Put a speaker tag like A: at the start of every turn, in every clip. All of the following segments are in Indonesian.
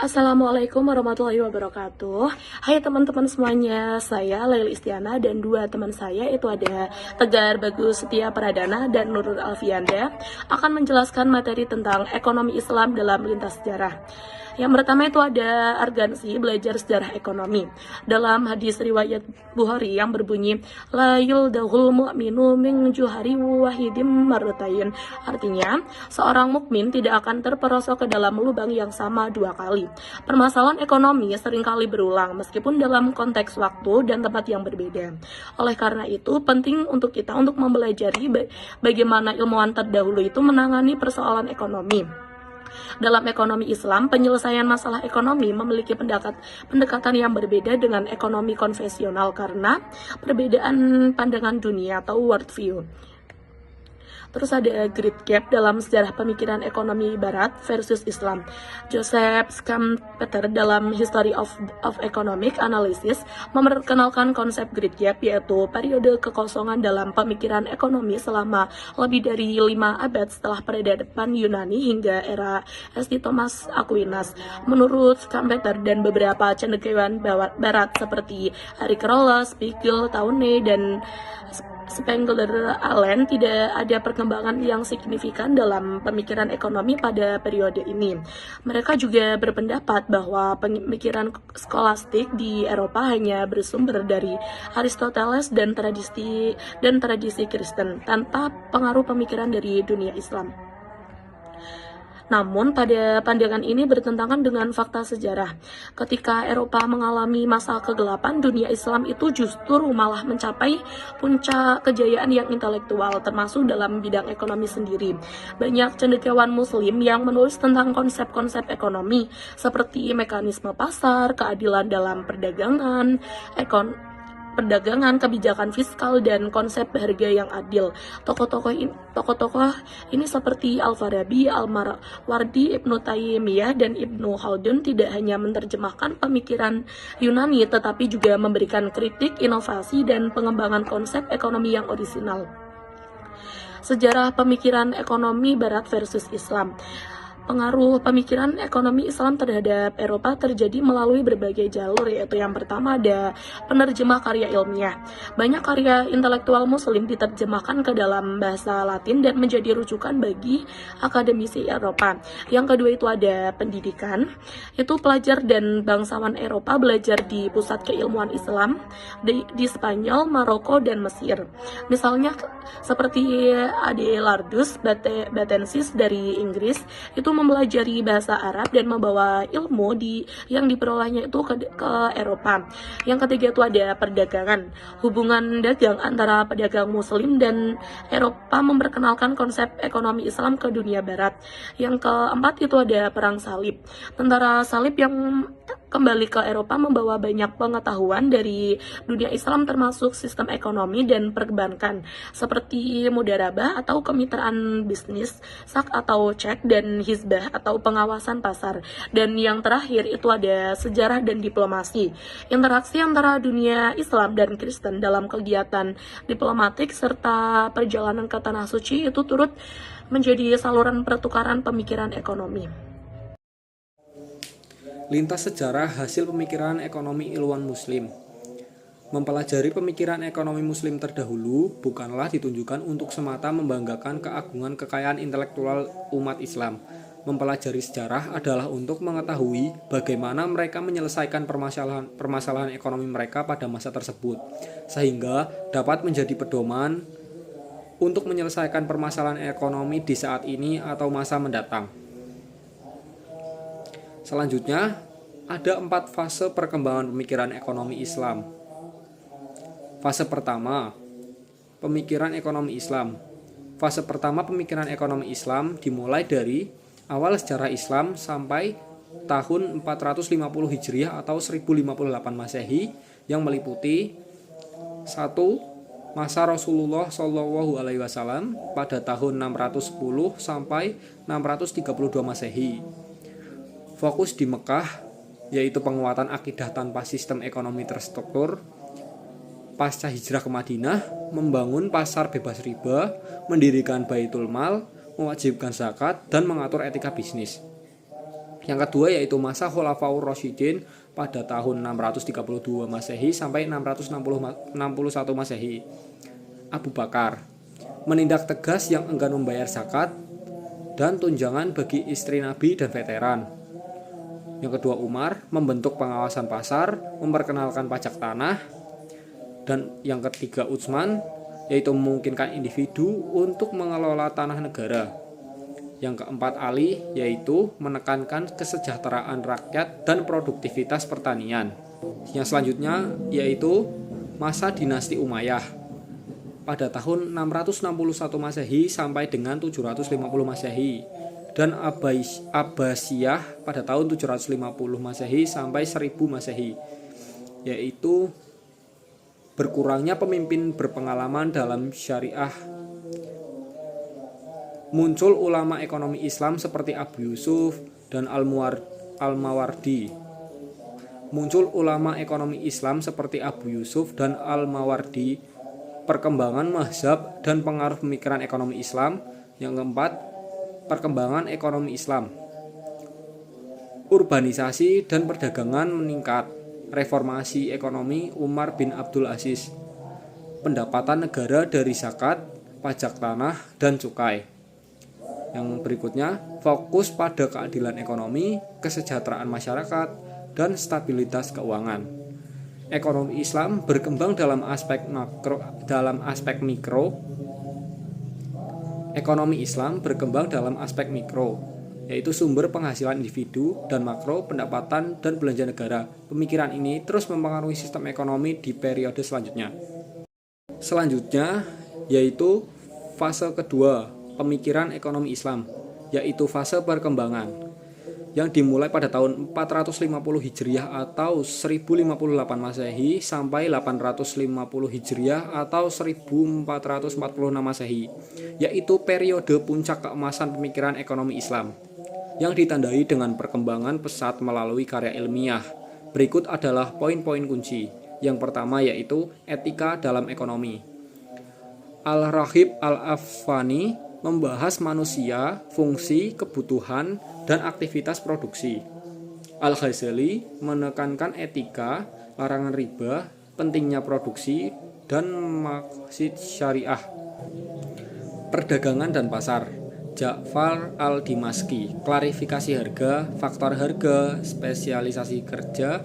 A: Assalamualaikum warahmatullahi wabarakatuh. Hai teman-teman semuanya, saya Laili Istiana dan dua teman saya itu ada Tegar Bagus Setia Pradana dan Nurul Alfianda akan menjelaskan materi tentang ekonomi Islam dalam lintas sejarah. Yang pertama itu ada argansi belajar sejarah ekonomi. Dalam hadis riwayat Bukhari yang berbunyi la yuldahul mu'minu min juhari wahidim marratain. Artinya, seorang mukmin tidak akan terperosok ke dalam lubang yang sama dua kali. Permasalahan ekonomi seringkali berulang meskipun dalam konteks waktu dan tempat yang berbeda. Oleh karena itu, penting untuk kita untuk mempelajari bagaimana ilmuwan terdahulu itu menangani persoalan ekonomi. Dalam ekonomi Islam, penyelesaian masalah ekonomi memiliki pendekatan yang berbeda dengan ekonomi konvensional karena perbedaan pandangan dunia atau worldview. Terus ada great gap dalam sejarah pemikiran ekonomi Barat versus Islam. Joseph Schumpeter dalam History of Economic Analysis memperkenalkan konsep great gap, yaitu periode kekosongan dalam pemikiran ekonomi selama lebih dari 5 abad setelah peradaban Yunani hingga era St. Thomas Aquinas. Menurut Schumpeter dan beberapa cendekiawan Barat seperti Eric Rolla, Spiegel, Taune, dan Spengler Allen, tidak ada perkembangan yang signifikan dalam pemikiran ekonomi pada periode ini. Mereka juga berpendapat bahwa pemikiran skolastik di Eropa hanya bersumber dari Aristoteles dan tradisi Kristen tanpa pengaruh pemikiran dari dunia Islam. Namun, pada pandangan ini bertentangan dengan fakta sejarah. Ketika Eropa mengalami masa kegelapan, dunia Islam itu justru malah mencapai puncak kejayaan yang intelektual, termasuk dalam bidang ekonomi sendiri. Banyak cendekiawan Muslim yang menulis tentang konsep-konsep ekonomi, seperti mekanisme pasar, keadilan dalam perdagangan, kebijakan fiskal, dan konsep harga yang adil. Tokoh-tokoh ini seperti Al-Farabi, Al-Mawardi, Ibnu Taimiyah, dan Ibnu Khaldun tidak hanya menerjemahkan pemikiran Yunani, tetapi juga memberikan kritik, inovasi, dan pengembangan konsep ekonomi yang orisinal. Sejarah pemikiran ekonomi Barat versus Islam. Pengaruh pemikiran ekonomi Islam terhadap Eropa terjadi melalui berbagai jalur, yaitu yang pertama ada penerjemah karya ilmiah. Banyak karya intelektual Muslim diterjemahkan ke dalam bahasa Latin dan menjadi rujukan bagi akademisi Eropa. Yang kedua itu ada pendidikan, itu pelajar dan bangsawan Eropa belajar di pusat keilmuan Islam di Spanyol, Maroko, dan Mesir. Misalnya seperti Adelardus Batensis dari Inggris, itu mempelajari bahasa Arab dan membawa ilmu yang diperolehnya itu ke Eropa. Yang ketiga itu ada perdagangan. Hubungan dagang antara pedagang Muslim dan Eropa memperkenalkan konsep ekonomi Islam ke dunia Barat. Yang keempat itu ada perang salib. Tentara salib yang kembali ke Eropa membawa banyak pengetahuan dari dunia Islam, termasuk sistem ekonomi dan perbankan seperti mudharabah atau kemitraan bisnis, sak atau cek, dan hizbah atau pengawasan pasar. Dan yang terakhir itu ada sejarah dan diplomasi. Interaksi antara dunia Islam dan Kristen dalam kegiatan diplomatik serta perjalanan ke Tanah Suci itu turut menjadi saluran pertukaran pemikiran ekonomi.
B: Lintas sejarah hasil pemikiran ekonomi ilmuwan Muslim. Mempelajari pemikiran ekonomi Muslim terdahulu bukanlah ditunjukkan untuk semata membanggakan keagungan kekayaan intelektual umat Islam. Mempelajari sejarah adalah untuk mengetahui bagaimana mereka menyelesaikan permasalahan ekonomi mereka pada masa tersebut, sehingga dapat menjadi pedoman untuk menyelesaikan permasalahan ekonomi di saat ini atau masa mendatang. Selanjutnya, ada 4 fase perkembangan pemikiran ekonomi Islam. Fase pertama, pemikiran ekonomi Islam. Fase pertama pemikiran ekonomi Islam dimulai dari awal sejarah Islam sampai tahun 450 Hijriah atau 1058 Masehi, yang meliputi 1. Masa Rasulullah SAW pada tahun 610 sampai 632 Masehi. Fokus di Mekah, yaitu penguatan akidah tanpa sistem ekonomi terstruktur. Pasca hijrah ke Madinah, membangun pasar bebas riba, mendirikan Baitul Mal, mewajibkan zakat, dan mengatur etika bisnis. Yang kedua yaitu masa Khulafaur Rasyidin pada tahun 632 Masehi sampai 661 Masehi. Abu Bakar menindak tegas yang enggan membayar zakat dan tunjangan bagi istri Nabi dan veteran. Yang kedua Umar membentuk pengawasan pasar, memperkenalkan pajak tanah. Dan yang ketiga Utsman yaitu memungkinkan individu untuk mengelola tanah negara. Yang keempat Ali yaitu menekankan kesejahteraan rakyat dan produktivitas pertanian. Yang selanjutnya yaitu masa dinasti Umayyah pada tahun 661 Masehi sampai dengan 750 Masehi dan Abbasiyah pada tahun 750 Masehi sampai 1000 Masehi, yaitu berkurangnya pemimpin berpengalaman dalam syariah. Muncul ulama ekonomi Islam seperti Abu Yusuf dan Al-Mawardi. Muncul ulama ekonomi Islam seperti Abu Yusuf dan Al-Mawardi. Perkembangan mazhab dan pengaruh pemikiran ekonomi Islam. Yang keempat, perkembangan ekonomi Islam. Urbanisasi dan perdagangan meningkat. Reformasi ekonomi Umar bin Abdul Aziz. Pendapatan negara dari zakat, pajak tanah, dan cukai. Yang berikutnya, fokus pada keadilan ekonomi, kesejahteraan masyarakat, dan stabilitas keuangan. Ekonomi Islam berkembang dalam aspek mikro. Ekonomi Islam berkembang dalam aspek mikro, yaitu sumber penghasilan individu, dan makro, pendapatan dan belanja negara. Pemikiran ini terus mempengaruhi sistem ekonomi di periode selanjutnya. Selanjutnya, yaitu fase kedua, pemikiran ekonomi Islam, yaitu fase perkembangan, yang dimulai pada tahun 450 Hijriah atau 1058 Masehi sampai 850 Hijriah atau 1446 Masehi, yaitu periode puncak keemasan pemikiran ekonomi Islam, yang ditandai dengan perkembangan pesat melalui karya ilmiah. Berikut adalah poin-poin kunci. Yang pertama yaitu etika dalam ekonomi. Al-Raghib Al-Afghani membahas manusia, fungsi, kebutuhan, dan aktivitas produksi. Al-Ghazali menekankan etika, larangan riba, pentingnya produksi, dan maksud syariah. Perdagangan dan pasar. Ja'far Al-Dimaski, klarifikasi harga, faktor harga, spesialisasi kerja,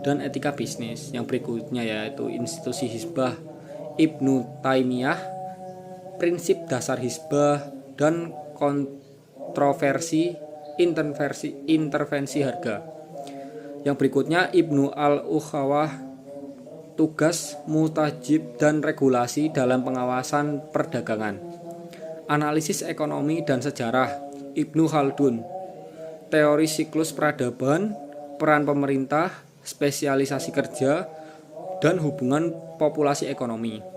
B: dan etika bisnis. Yang berikutnya yaitu institusi Hizbah. Ibnu Taimiyah, prinsip dasar hizbah dan kontroversi intervensi harga. Yang berikutnya Ibnu Al-Ukhawah, tugas mutajib dan regulasi dalam pengawasan perdagangan. Analisis ekonomi dan sejarah. Ibnu Khaldun, teori siklus peradaban, peran pemerintah, spesialisasi kerja, dan hubungan populasi ekonomi.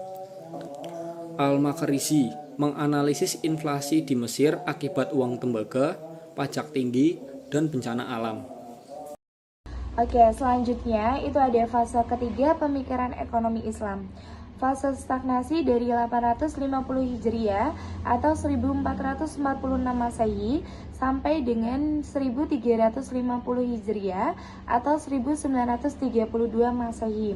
B: Al-Makrizi menganalisis inflasi di Mesir akibat uang tembaga, pajak tinggi, dan bencana alam.
C: Oke, selanjutnya itu ada fase ketiga pemikiran ekonomi Islam. Fase stagnasi dari 850 Hijriah atau 1446 Masehi sampai dengan 1350 Hijriah atau 1932 Masehi.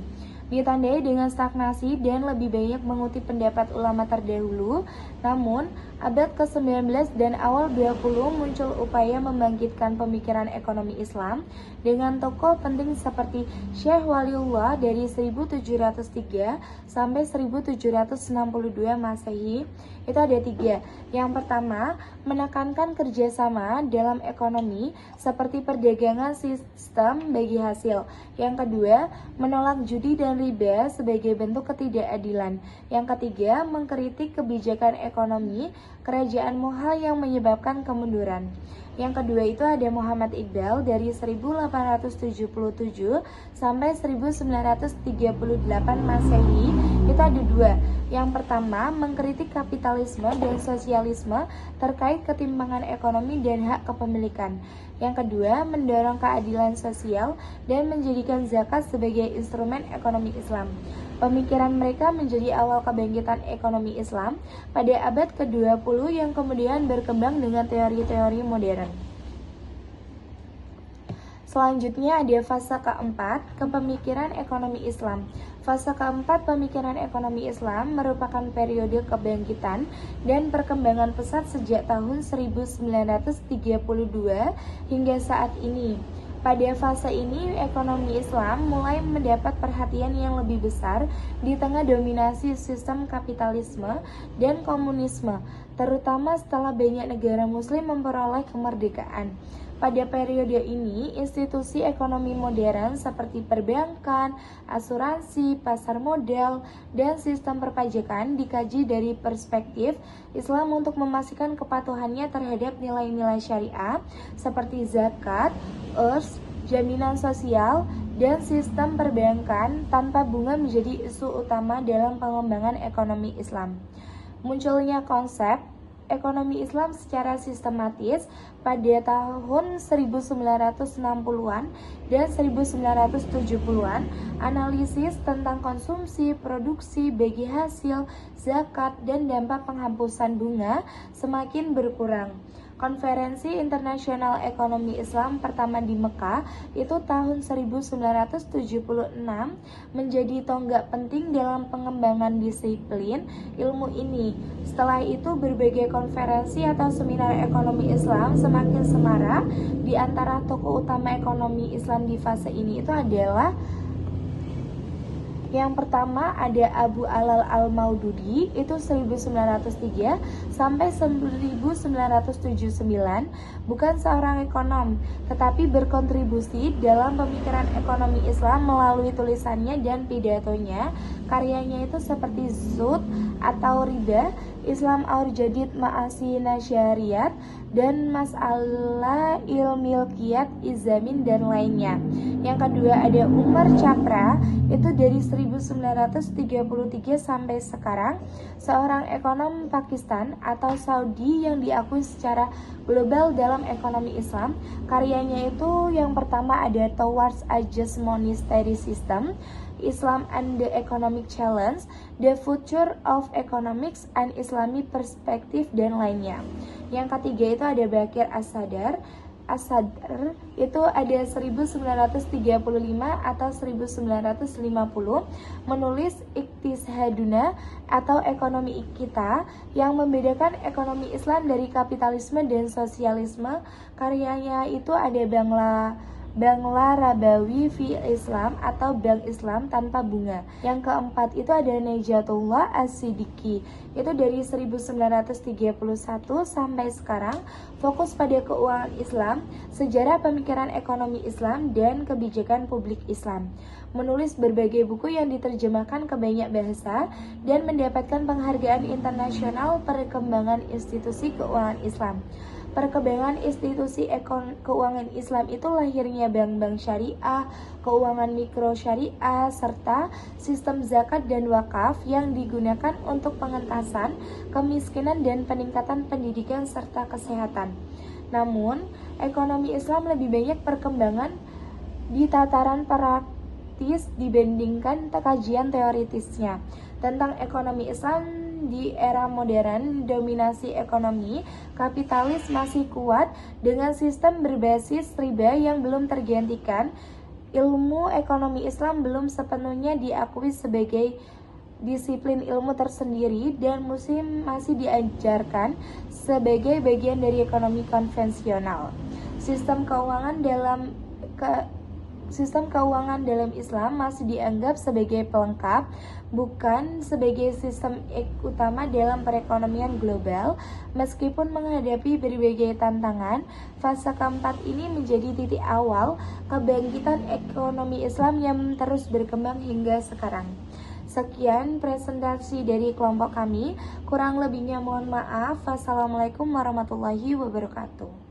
C: Ditandai dengan stagnasi dan lebih banyak mengutip pendapat ulama terdahulu. Namun, abad ke-19 dan awal 20 muncul upaya membangkitkan pemikiran ekonomi Islam dengan tokoh penting seperti Syekh Waliullah dari 1703 sampai 1762 Masehi. Itu ada 3. Yang pertama, menekankan kerjasama dalam ekonomi seperti perdagangan sistem bagi hasil. Yang kedua, menolak judi dan riba sebagai bentuk ketidakadilan. Yang ketiga, mengkritik kebijakan ekonomi kerajaan Mughal yang menyebabkan kemunduran. Yang kedua itu ada Muhammad Iqbal dari 1877 sampai 1938 Masehi. Itu ada 2. Yang pertama, mengkritik kapitalisme dan sosialisme terkait ketimpangan ekonomi dan hak kepemilikan. Yang kedua, mendorong keadilan sosial dan menjadikan zakat sebagai instrumen ekonomi Islam. Pemikiran mereka menjadi awal kebangkitan ekonomi Islam pada abad ke-20 yang kemudian berkembang dengan teori-teori modern. Selanjutnya ada fase keempat, kepemikiran ekonomi Islam. Fase keempat pemikiran ekonomi Islam merupakan periode kebangkitan dan perkembangan pesat sejak tahun 1932 hingga saat ini. Pada fase ini, ekonomi Islam mulai mendapat perhatian yang lebih besar di tengah dominasi sistem kapitalisme dan komunisme, terutama setelah banyak negara muslim memperoleh kemerdekaan. Pada periode ini, institusi ekonomi modern seperti perbankan, asuransi, pasar modal, dan sistem perpajakan dikaji dari perspektif Islam untuk memastikan kepatuhannya terhadap nilai-nilai syariah seperti zakat, urs, jaminan sosial, dan sistem perbankan tanpa bunga menjadi isu utama dalam pengembangan ekonomi Islam. Munculnya konsep ekonomi Islam secara sistematis pada tahun 1960-an dan 1970-an, analisis tentang konsumsi, produksi, bagi hasil, zakat, dan dampak penghapusan bunga semakin berkurang. Konferensi Internasional Ekonomi Islam pertama di Mekah itu tahun 1976 menjadi tonggak penting dalam pengembangan disiplin ilmu ini. Setelah itu berbagai konferensi atau seminar ekonomi Islam semakin semarak. Di antara tokoh utama ekonomi Islam di fase ini itu adalah yang pertama ada Abu Alal Al-Maududi, itu 1903 sampai 1979, bukan seorang ekonom, tetapi berkontribusi dalam pemikiran ekonomi Islam melalui tulisannya dan pidatonya. Karyanya itu seperti Zuhd atau Riba, Islam Aur Jadid Ma'asi Nasyariyat, dan Mas'alah Ilmilkiyat Izamin dan lainnya. Yang kedua ada Umar Chapra, itu dari 1933 sampai sekarang, seorang ekonom Pakistan atau Saudi yang diakui secara global dalam ekonomi Islam. Karyanya itu yang pertama ada Towards a Just Monetary System, Islam and the Economic Challenge, The Future of Economics and Islamic Perspective, dan lainnya. Yang ketiga itu ada Bakir As-Sadr. As-Sadr itu ada 1935 atau 1950, menulis Iqtisahaduna atau ekonomi kita yang membedakan ekonomi Islam dari kapitalisme dan sosialisme. Karyanya itu ada Bangla Rabawi fi Islam atau Bank Islam tanpa bunga. Yang keempat itu ada Najatullah As-Siddiqi, itu dari 1931 sampai sekarang, fokus pada keuangan Islam, sejarah pemikiran ekonomi Islam, dan kebijakan publik Islam. Menulis berbagai buku yang diterjemahkan ke banyak bahasa dan mendapatkan penghargaan internasional perkembangan institusi keuangan Islam. Perkembangan institusi keuangan Islam itu lahirnya bank-bank syariah, keuangan mikro syariah, serta sistem zakat dan wakaf yang digunakan untuk pengentasan kemiskinan dan peningkatan pendidikan serta kesehatan. Namun, ekonomi Islam lebih banyak perkembangan di tataran praktis dibandingkan kajian teoritisnya. Tentang ekonomi Islam di era modern, dominasi ekonomi kapitalis masih kuat dengan sistem berbasis riba yang belum tergantikan. Ilmu ekonomi Islam belum sepenuhnya diakui sebagai disiplin ilmu tersendiri dan masih diajarkan sebagai bagian dari ekonomi konvensional. Sistem keuangan dalam Islam masih dianggap sebagai pelengkap, bukan sebagai sistem utama dalam perekonomian global. Meskipun menghadapi berbagai tantangan, fase keempat ini menjadi titik awal kebangkitan ekonomi Islam yang terus berkembang hingga sekarang. Sekian presentasi dari kelompok kami, kurang lebihnya mohon maaf. Wassalamualaikum warahmatullahi wabarakatuh.